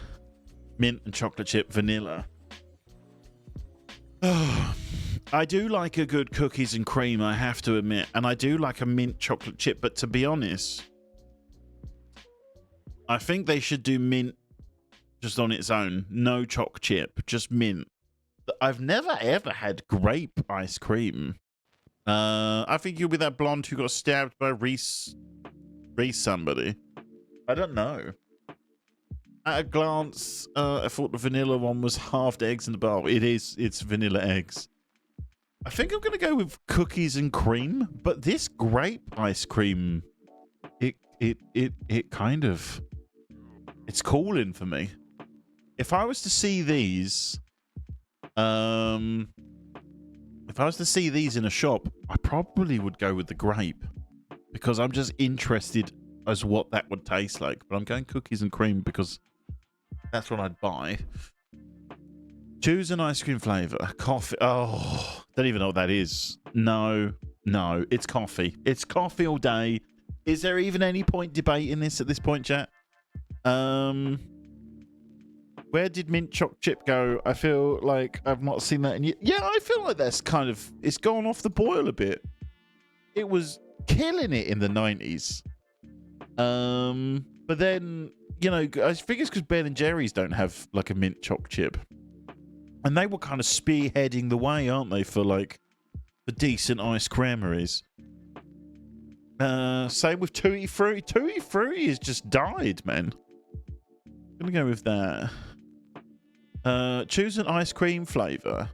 mint and chocolate chip, vanilla. I do like a good cookies and cream, I have to admit, and I do like a mint chocolate chip, but to be honest, I think they should do mint just on its own. No choc chip, just mint. I've never ever had grape ice cream. I think you'll be that blonde who got stabbed by Reese somebody. I don't know. At a glance, I thought the vanilla one was halved eggs in the bowl. It's vanilla eggs. I think I'm gonna go with cookies and cream, but this grape ice cream, it kind of, it's calling for me. If I was to see these, in a shop, I probably would go with the grape because I'm just interested as what that would taste like. But I'm going cookies and cream because that's what I'd buy. Choose an ice cream flavor. Coffee. Oh, don't even know what that is. No, it's coffee. It's coffee all day. Is there even any point debating this at this point, chat? Where did mint choc chip go? I feel like I've not seen that in years. Yeah, I feel like that's kind of, it's gone off the boil a bit. It was killing it in the 90s. But then, you know, I think it's because Ben and Jerry's don't have like a mint choc chip. And they were kind of spearheading the way, aren't they, for like the decent ice creameries. Same with Tutti Frutti. Tutti Frutti has just died, man. I'm gonna go with that. Choose an ice cream flavor.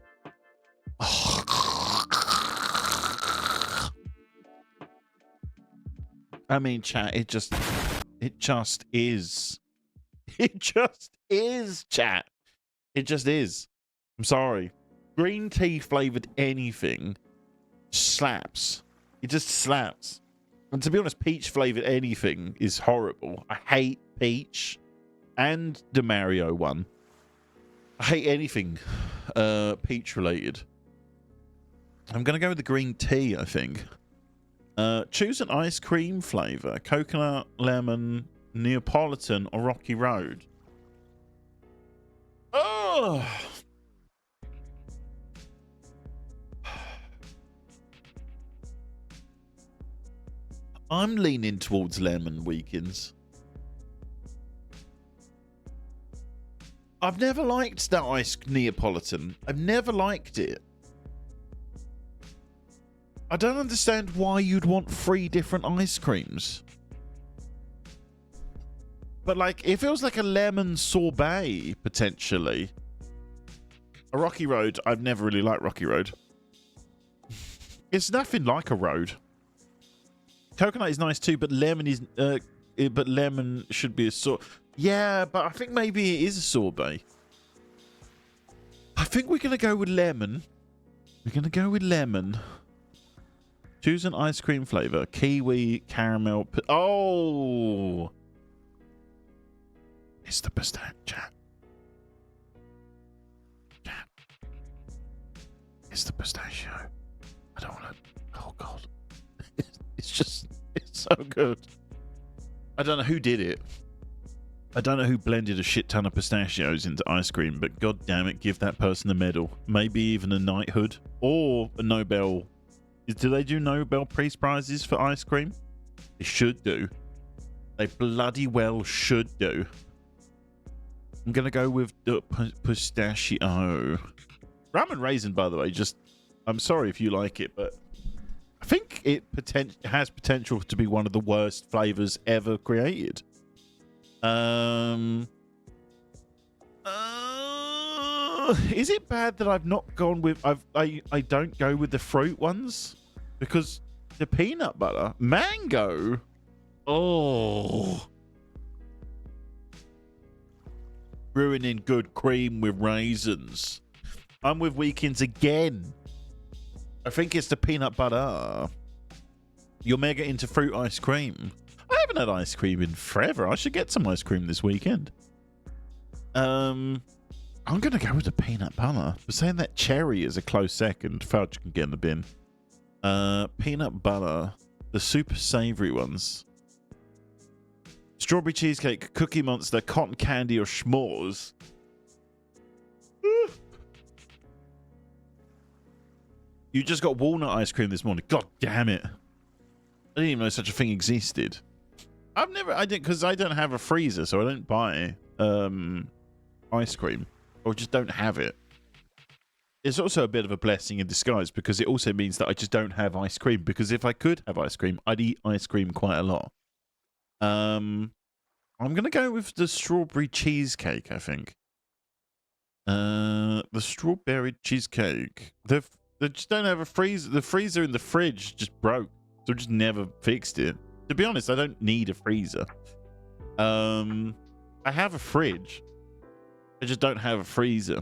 I mean, chat, it just is. It just is, chat. It just is. I'm sorry. Green tea flavored anything slaps. It just slaps. And to be honest, peach flavored anything is horrible. I hate peach and the Mario one. I hate anything peach related. I'm going to go with the green tea, I think. Choose an ice cream flavor. Coconut, lemon, Neapolitan, or Rocky Road. Oh! I'm leaning towards lemon weekends. I've never liked that ice Neapolitan. I've never liked it. I don't understand why you'd want 3 different ice creams. But like, it feels like a lemon sorbet, potentially. A Rocky Road, I've never really liked Rocky Road. It's nothing like a road. Coconut is nice too, but lemon is but lemon should be a sorbet. Yeah, but I think maybe it is a sorbet. I think we're gonna go with lemon. We're gonna go with lemon. Choose an ice cream flavor: kiwi, caramel. Oh, it's the pistachio. Chat. It's the pistachio. I don't want to. Oh god. It's so good. I don't know who did it. I don't know who blended a shit ton of pistachios into ice cream, but god damn it, give that person a medal. Maybe even a knighthood or a Nobel. Do they do Nobel Peace Prizes for ice cream? They should do. They bloody well should do. I'm going to go with the pistachio. Rum and raisin, by the way, just... I'm sorry if you like it, but... I think it has potential to be one of the worst flavors ever created. Is it bad that I've not gone with... I don't go with the fruit ones? Because the peanut butter... Mango... Oh... Ruining good cream with raisins. I'm with weekends again. I think it's the peanut butter. You're mega into fruit ice cream. I haven't had ice cream in forever. I should get some ice cream this weekend. I'm going to go with the peanut butter. We're saying that cherry is a close second. Fudge can get in the bin. Peanut butter. The super savory ones. Strawberry cheesecake, Cookie Monster, cotton candy, or s'mores. You just got walnut ice cream this morning. God damn it. I didn't even know such a thing existed. I didn't, because I don't have a freezer, so I don't buy ice cream. Or just don't have it. It's also a bit of a blessing in disguise, because it also means that I just don't have ice cream. Because if I could have ice cream, I'd eat ice cream quite a lot. I'm going to go with the strawberry cheesecake, I think. The strawberry cheesecake. They just don't have a freezer. The freezer in the fridge just broke. So just never fixed it. To be honest, I don't need a freezer. I have a fridge. I just don't have a freezer.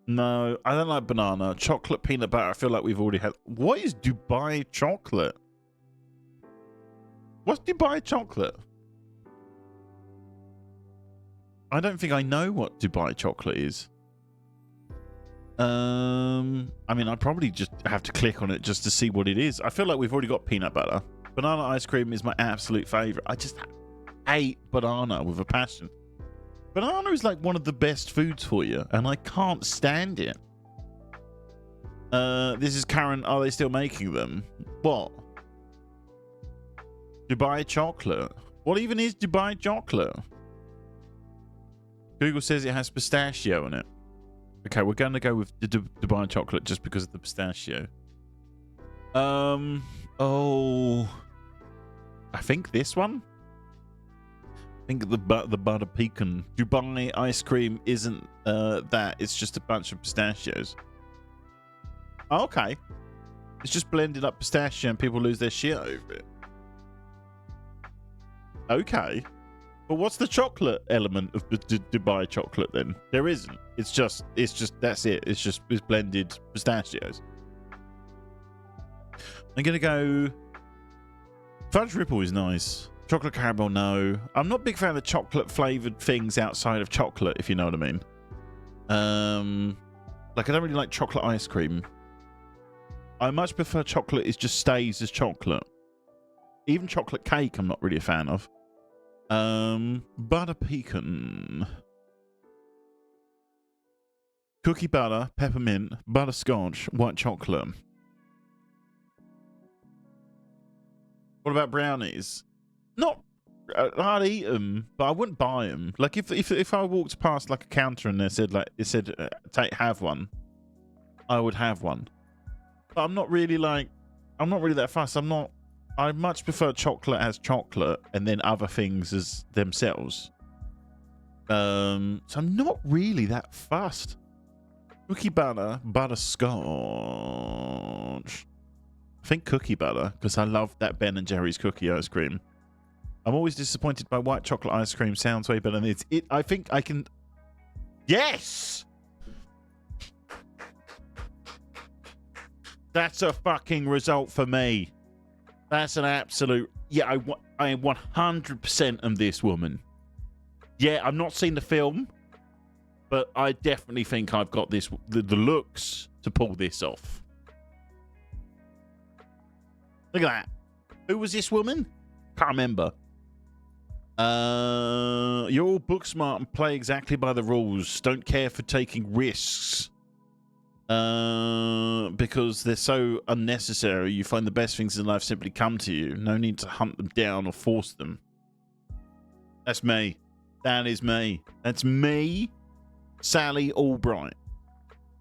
No, I don't like banana. Chocolate peanut butter. I feel like we've already had... What is Dubai chocolate? What's Dubai chocolate? I don't think I know what Dubai chocolate is. I mean, I probably just have to click on it just to see what it is. I feel like we've already got peanut butter. Banana ice cream is my absolute favorite. I just hate banana with a passion. Banana is like one of the best foods for you, and I can't stand it. This is Karen. Are they still making them? What? Dubai chocolate. What even is Dubai chocolate? Google says it has pistachio in it. Okay, we're going to go with the Dubai chocolate just because of the pistachio. Oh, I think this one. I think the butter pecan. Dubai ice cream isn't that. It's just a bunch of pistachios. Oh, okay. It's just blended up pistachio and people lose their shit over it. Okay. But what's the chocolate element of the Dubai chocolate then? There isn't. It's just that's it. It's blended pistachios. I'm gonna go. Fudge Ripple is nice. Chocolate caramel, no. I'm not a big fan of chocolate flavored things outside of chocolate, if you know what I mean. Like I don't really like chocolate ice cream. I much prefer chocolate is just stays as chocolate. Even chocolate cake, I'm not really a fan of. Butter pecan. Cookie butter, peppermint, butterscotch, white chocolate. What about brownies? Not, I'd eat them, but I wouldn't buy them. Like if I walked past like a counter and it said have one, I would have one. But I'm not really that fussed. I much prefer chocolate as chocolate and then other things as themselves. So I'm not really that fussed. Cookie butter, butterscotch. I think cookie butter, because I love that Ben and Jerry's cookie ice cream. I'm always disappointed by white chocolate ice cream. Sounds way better than it. I think I can. Yes! That's a fucking result for me. That's an absolute. Yeah, I am 100% am this woman. Yeah, I've not seen the film, but I definitely think I've got the looks to pull this off. Look at that. Who was this woman? Can't remember. You're all book smart and play exactly by the rules. Don't care for taking risks. Because they're so unnecessary. You find the best things in life simply come to you. No need to hunt them down or force them. That's me. That is me. That's me, Sally Albright.